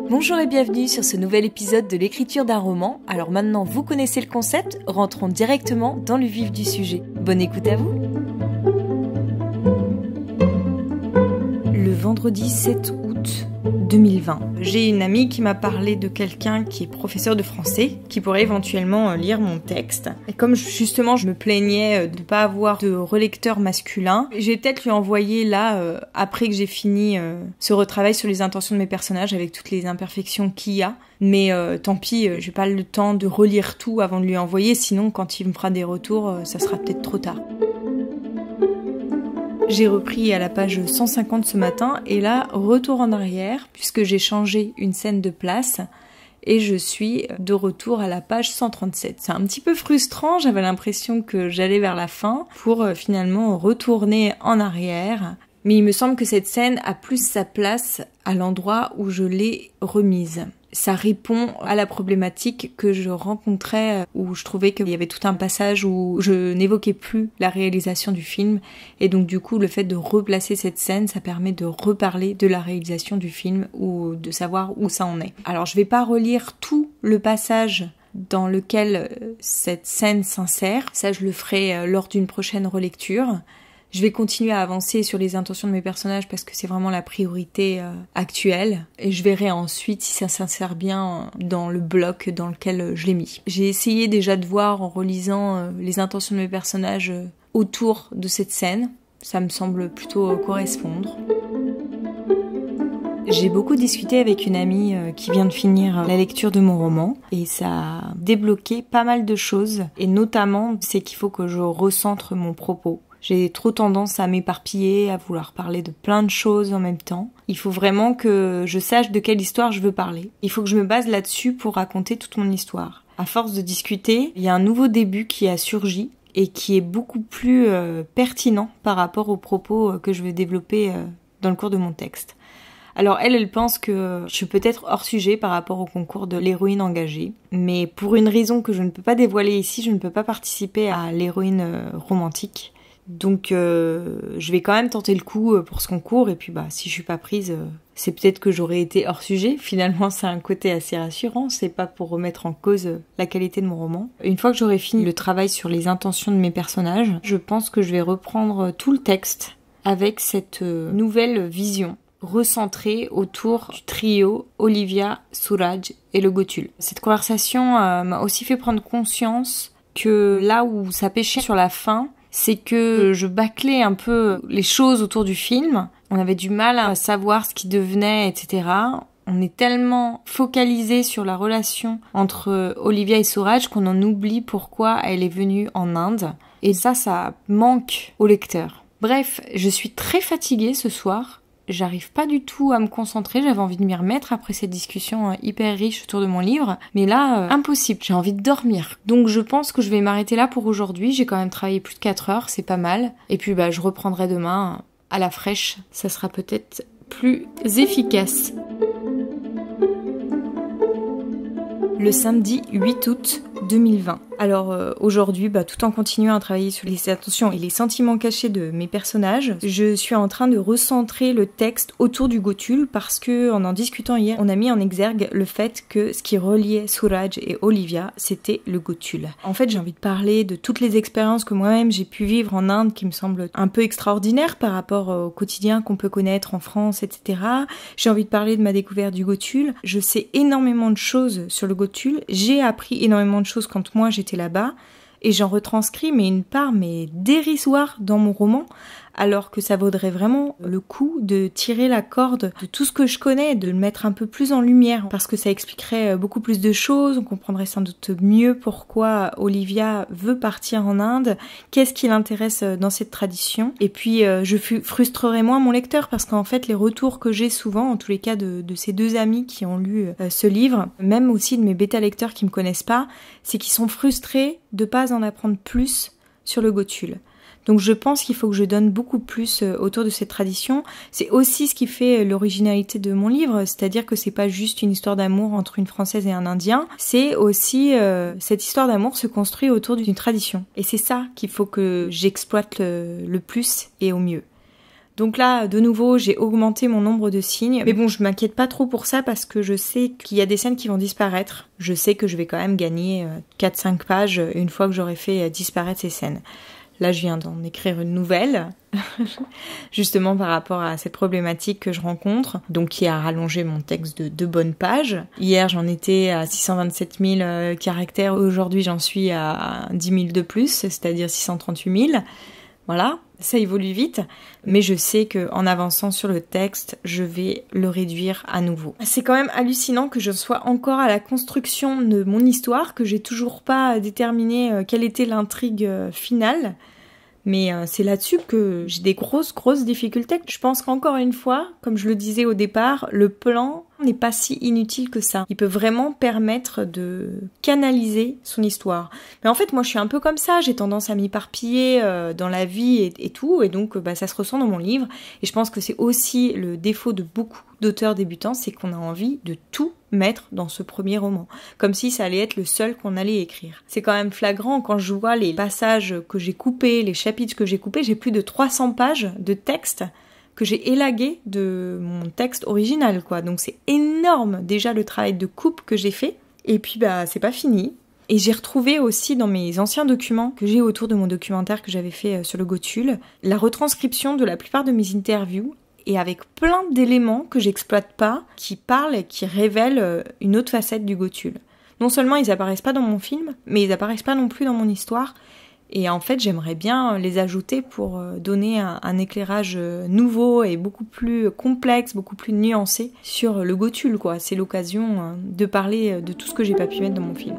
Bonjour et bienvenue sur ce nouvel épisode de l'écriture d'un roman. Alors maintenant vous connaissez le concept, rentrons directement dans le vif du sujet. Bonne écoute à vous. Le vendredi 7 août 2020, j'ai une amie qui m'a parlé de quelqu'un qui est professeur de français, qui pourrait éventuellement lire mon texte. Et comme justement je me plaignais de ne pas avoir de relecteur masculin, j'ai peut-être lui envoyé là, après que j'ai fini ce retravail sur les intentions de mes personnages avec toutes les imperfections qu'il y a. Mais tant pis, j'ai pas le temps de relire tout avant de lui envoyer, sinon quand il me fera des retours, ça sera peut-être trop tard. J'ai repris à la page 150 ce matin et là, retour en arrière puisque j'ai changé une scène de place et je suis de retour à la page 137. C'est un petit peu frustrant, j'avais l'impression que j'allais vers la fin pour finalement retourner en arrière. Mais il me semble que cette scène a plus sa place à l'endroit où je l'ai remise. Ça répond à la problématique que je rencontrais, où je trouvais qu'il y avait tout un passage où je n'évoquais plus la réalisation du film. Et donc du coup, le fait de replacer cette scène, ça permet de reparler de la réalisation du film ou de savoir où ça en est. Alors je vais pas relire tout le passage dans lequel cette scène s'insère. Ça, je le ferai lors d'une prochaine relecture. Je vais continuer à avancer sur les intentions de mes personnages parce que c'est vraiment la priorité actuelle. Et je verrai ensuite si ça s'insère bien dans le bloc dans lequel je l'ai mis. J'ai essayé déjà de voir en relisant les intentions de mes personnages autour de cette scène. Ça me semble plutôt correspondre. J'ai beaucoup discuté avec une amie qui vient de finir la lecture de mon roman et ça a débloqué pas mal de choses. Et notamment, c'est qu'il faut que je recentre mon propos. J'ai trop tendance à m'éparpiller, à vouloir parler de plein de choses en même temps. Il faut vraiment que je sache de quelle histoire je veux parler. Il faut que je me base là-dessus pour raconter toute mon histoire. À force de discuter, il y a un nouveau début qui a surgi et qui est beaucoup plus pertinent par rapport aux propos que je veux développer dans le cours de mon texte. Alors elle pense que je suis peut-être hors sujet par rapport au concours de l'héroïne engagée. Mais pour une raison que je ne peux pas dévoiler ici, je ne peux pas participer à l'héroïne romantique. Donc je vais quand même tenter le coup pour ce concours et puis si je suis pas prise, c'est peut-être que j'aurais été hors sujet. Finalement c'est un côté assez rassurant, c'est pas pour remettre en cause la qualité de mon roman. Une fois que j'aurai fini le travail sur les intentions de mes personnages, je pense que je vais reprendre tout le texte avec cette nouvelle vision recentrée autour du trio Olivia, Suraj et le Gotul. Cette conversation m'a aussi fait prendre conscience que là où ça pêchait sur la fin, c'est que je bâclais un peu les choses autour du film. On avait du mal à savoir ce qui devenait, etc. On est tellement focalisé sur la relation entre Olivia et Suraj qu'on en oublie pourquoi elle est venue en Inde. Et ça manque au lecteur. Bref, je suis très fatiguée ce soir. J'arrive pas du tout à me concentrer, j'avais envie de m'y remettre après cette discussion hyper riche autour de mon livre, mais là, impossible, j'ai envie de dormir. Donc je pense que je vais m'arrêter là pour aujourd'hui, j'ai quand même travaillé plus de 4 heures, c'est pas mal. Et puis je reprendrai demain à la fraîche, ça sera peut-être plus efficace. Le samedi 8 août 2020. Alors aujourd'hui, tout en continuant à travailler sur les intentions et les sentiments cachés de mes personnages, je suis en train de recentrer le texte autour du Gotul parce que en discutant hier, on a mis en exergue le fait que ce qui reliait Suraj et Olivia, c'était le Gotul. En fait, j'ai envie de parler de toutes les expériences que moi-même j'ai pu vivre en Inde qui me semblent un peu extraordinaires par rapport au quotidien qu'on peut connaître en France, etc. J'ai envie de parler de ma découverte du Gotul. Je sais énormément de choses sur le Gotul. J'ai appris énormément de choses quand moi j'étais là-bas et j'en retranscris une part dérisoire dans mon roman alors que ça vaudrait vraiment le coup de tirer la corde de tout ce que je connais, de le mettre un peu plus en lumière parce que ça expliquerait beaucoup plus de choses, on comprendrait sans doute mieux pourquoi Olivia veut partir en Inde, qu'est-ce qui l'intéresse dans cette tradition et puis je frustrerais moins mon lecteur parce qu'en fait les retours que j'ai souvent, en tous les cas de ces deux amis qui ont lu ce livre, même aussi de mes bêta-lecteurs qui me connaissent pas, c'est qu'ils sont frustrés de pas en apprendre plus sur le Gotul. Donc je pense qu'il faut que je donne beaucoup plus autour de cette tradition. C'est aussi ce qui fait l'originalité de mon livre, c'est-à-dire que c'est pas juste une histoire d'amour entre une Française et un Indien, c'est aussi cette histoire d'amour se construit autour d'une tradition. Et c'est ça qu'il faut que j'exploite le plus et au mieux. Donc là, de nouveau, j'ai augmenté mon nombre de signes. Mais bon, je m'inquiète pas trop pour ça parce que je sais qu'il y a des scènes qui vont disparaître. Je sais que je vais quand même gagner 4-5 pages une fois que j'aurai fait disparaître ces scènes. Là, je viens d'en écrire une nouvelle, justement par rapport à cette problématique que je rencontre, donc qui a rallongé mon texte de 2 bonnes pages. Hier, j'en étais à 627 000 caractères. Aujourd'hui, j'en suis à 10 000 de plus, c'est-à-dire 638 000. Voilà, ça évolue vite, mais je sais que en avançant sur le texte, je vais le réduire à nouveau. C'est quand même hallucinant que je sois encore à la construction de mon histoire, que j'ai toujours pas déterminé quelle était l'intrigue finale. Mais c'est là-dessus que j'ai des grosses difficultés. Je pense qu'encore une fois, comme je le disais au départ, le plan n'est pas si inutile que ça. Il peut vraiment permettre de canaliser son histoire. Mais en fait, moi, je suis un peu comme ça. J'ai tendance à m'éparpiller dans la vie et tout. Et donc, ça se ressent dans mon livre. Et je pense que c'est aussi le défaut de beaucoup d'auteurs débutants, c'est qu'on a envie de tout mettre dans ce premier roman. Comme si ça allait être le seul qu'on allait écrire. C'est quand même flagrant quand je vois les passages que j'ai coupés, les chapitres que j'ai coupés. J'ai plus de 300 pages de texte que j'ai élagué de mon texte original, quoi. Donc c'est énorme déjà le travail de coupe que j'ai fait. Et puis c'est pas fini. Et j'ai retrouvé aussi dans mes anciens documents que j'ai autour de mon documentaire que j'avais fait sur le Gotulle, la retranscription de la plupart de mes interviews et avec plein d'éléments que j'exploite pas, qui parlent et qui révèlent une autre facette du Gotulle. Non seulement ils apparaissent pas dans mon film, mais ils apparaissent pas non plus dans mon histoire. Et en fait, j'aimerais bien les ajouter pour donner un éclairage nouveau et beaucoup plus complexe, beaucoup plus nuancé sur le Gotulle, quoi. C'est l'occasion de parler de tout ce que j'ai pas pu mettre dans mon film.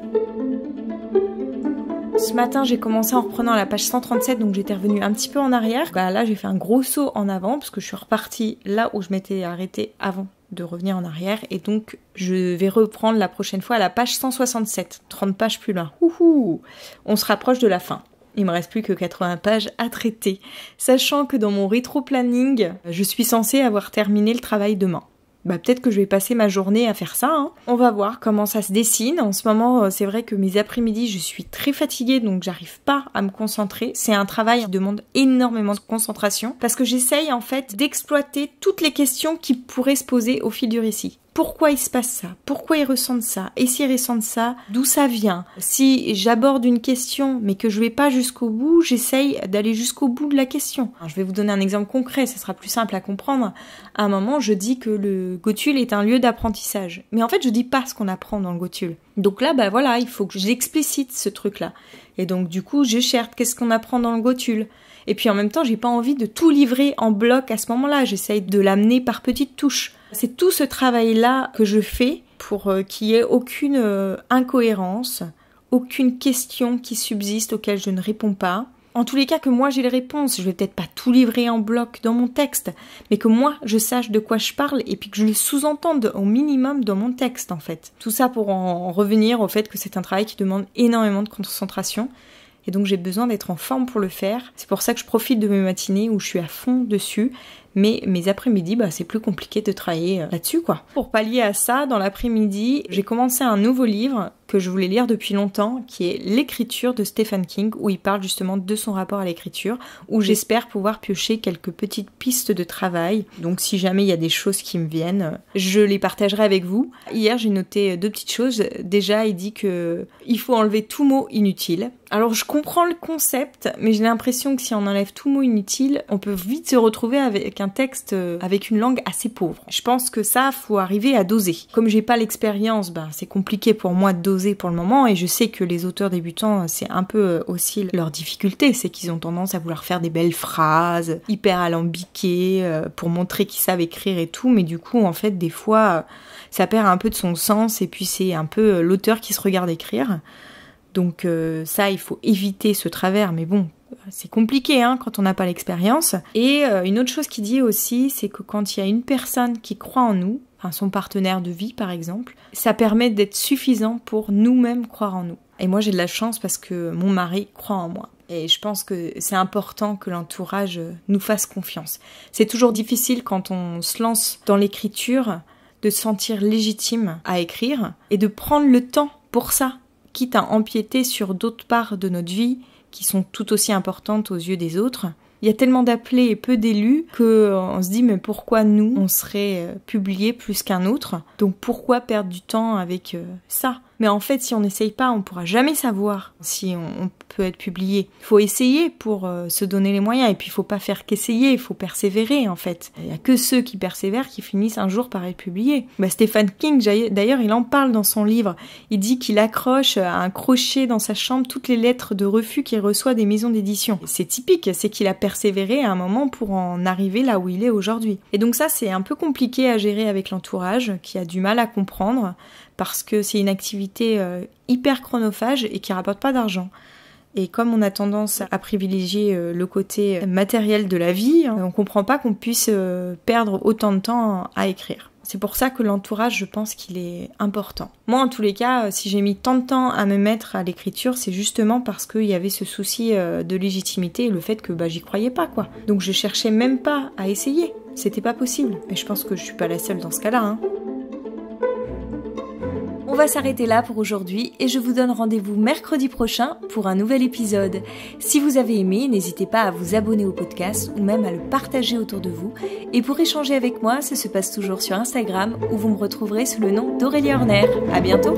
Ce matin, j'ai commencé en reprenant la page 137, donc j'étais revenue un petit peu en arrière. Là, j'ai fait un gros saut en avant, parce que je suis repartie là où je m'étais arrêtée avant de revenir en arrière, et donc je vais reprendre la prochaine fois à la page 167, 30 pages plus loin. Ouhou, on se rapproche de la fin. Il me reste plus que 80 pages à traiter, sachant que dans mon rétro-planning, je suis censée avoir terminé le travail demain. Peut-être que je vais passer ma journée à faire ça, hein. On va voir comment ça se dessine. En ce moment, c'est vrai que mes après-midi, je suis très fatiguée, donc j'arrive pas à me concentrer. C'est un travail qui demande énormément de concentration, parce que j'essaye en fait d'exploiter toutes les questions qui pourraient se poser au fil du récit. Pourquoi il se passe ça? Pourquoi ils ressentent ça? Et s'ils ressentent ça, d'où ça vient? Si j'aborde une question, mais que je vais pas jusqu'au bout, j'essaye d'aller jusqu'au bout de la question. Alors, je vais vous donner un exemple concret, ça sera plus simple à comprendre. À un moment, je dis que le Gotulle est un lieu d'apprentissage. Mais en fait, je dis pas ce qu'on apprend dans le Gotulle. Donc là, voilà, il faut que j'explicite ce truc-là. Et donc, du coup, je cherche qu'est-ce qu'on apprend dans le Gotulle. Et puis en même temps, j'ai pas envie de tout livrer en bloc à ce moment-là. J'essaye de l'amener par petites touches. C'est tout ce travail-là que je fais pour qu'il y ait aucune incohérence, aucune question qui subsiste auquel je ne réponds pas. En tous les cas, que moi j'ai les réponses. Je vais peut-être pas tout livrer en bloc dans mon texte, mais que moi je sache de quoi je parle et puis que je le sous-entende au minimum dans mon texte en fait. Tout ça pour en revenir au fait que c'est un travail qui demande énormément de concentration. Et donc j'ai besoin d'être en forme pour le faire. C'est pour ça que je profite de mes matinées où je suis à fond dessus. Mais mes après-midi, c'est plus compliqué de travailler là-dessus, quoi. Pour pallier à ça, dans l'après-midi, j'ai commencé un nouveau livre que je voulais lire depuis longtemps, qui est L'écriture de Stephen King, où il parle justement de son rapport à l'écriture, où j'espère pouvoir piocher quelques petites pistes de travail. Donc si jamais il y a des choses qui me viennent, je les partagerai avec vous. Hier, j'ai noté 2 petites choses. Déjà, il dit que il faut enlever tout mot inutile. Alors je comprends le concept, mais j'ai l'impression que si on enlève tout mot inutile, on peut vite se retrouver avec un texte avec une langue assez pauvre. Je pense que ça, faut arriver à doser. Comme j'ai pas l'expérience, c'est compliqué pour moi de doser pour le moment, et je sais que les auteurs débutants, c'est un peu aussi leur difficulté, c'est qu'ils ont tendance à vouloir faire des belles phrases, hyper alambiquées, pour montrer qu'ils savent écrire et tout, mais du coup, en fait, des fois, ça perd un peu de son sens, et puis c'est un peu l'auteur qui se regarde écrire. Donc ça, il faut éviter ce travers, mais bon, c'est compliqué quand on n'a pas l'expérience. Et une autre chose qu'il dit aussi, c'est que quand il y a une personne qui croit en nous, son partenaire de vie par exemple, ça permet d'être suffisant pour nous-mêmes croire en nous. Et moi j'ai de la chance parce que mon mari croit en moi. Et je pense que c'est important que l'entourage nous fasse confiance. C'est toujours difficile quand on se lance dans l'écriture de se sentir légitime à écrire et de prendre le temps pour ça, quitte à empiéter sur d'autres parts de notre vie qui sont tout aussi importantes aux yeux des autres. Il y a tellement d'appelés et peu d'élus qu'on se dit mais pourquoi nous, on serait publié plus qu'un autre? Donc pourquoi perdre du temps avec ça? Mais en fait, si on n'essaye pas, on pourra jamais savoir si on peut être publié. Il faut essayer pour se donner les moyens. Et puis, il faut pas faire qu'essayer, il faut persévérer, en fait. Il y a que ceux qui persévèrent qui finissent un jour par être publiés. Stephen King, d'ailleurs, il en parle dans son livre. Il dit qu'il accroche à un crochet dans sa chambre toutes les lettres de refus qu'il reçoit des maisons d'édition. C'est typique, c'est qu'il a persévéré à un moment pour en arriver là où il est aujourd'hui. Et donc ça, c'est un peu compliqué à gérer avec l'entourage, qui a du mal à comprendre, parce que c'est une activité hyper chronophage et qui rapporte pas d'argent. Et comme on a tendance à privilégier le côté matériel de la vie, on comprend pas qu'on puisse perdre autant de temps à écrire. C'est pour ça que l'entourage, je pense qu'il est important. Moi, en tous les cas, si j'ai mis tant de temps à me mettre à l'écriture, c'est justement parce qu'il y avait ce souci de légitimité et le fait que j'y croyais pas, quoi. Donc je cherchais même pas à essayer. C'était pas possible. Mais je pense que je suis pas la seule dans ce cas-là, hein. On va s'arrêter là pour aujourd'hui et je vous donne rendez-vous mercredi prochain pour un nouvel épisode. Si vous avez aimé, n'hésitez pas à vous abonner au podcast ou même à le partager autour de vous. Et pour échanger avec moi, ça se passe toujours sur Instagram où vous me retrouverez sous le nom d'Aurélie Horner. À bientôt!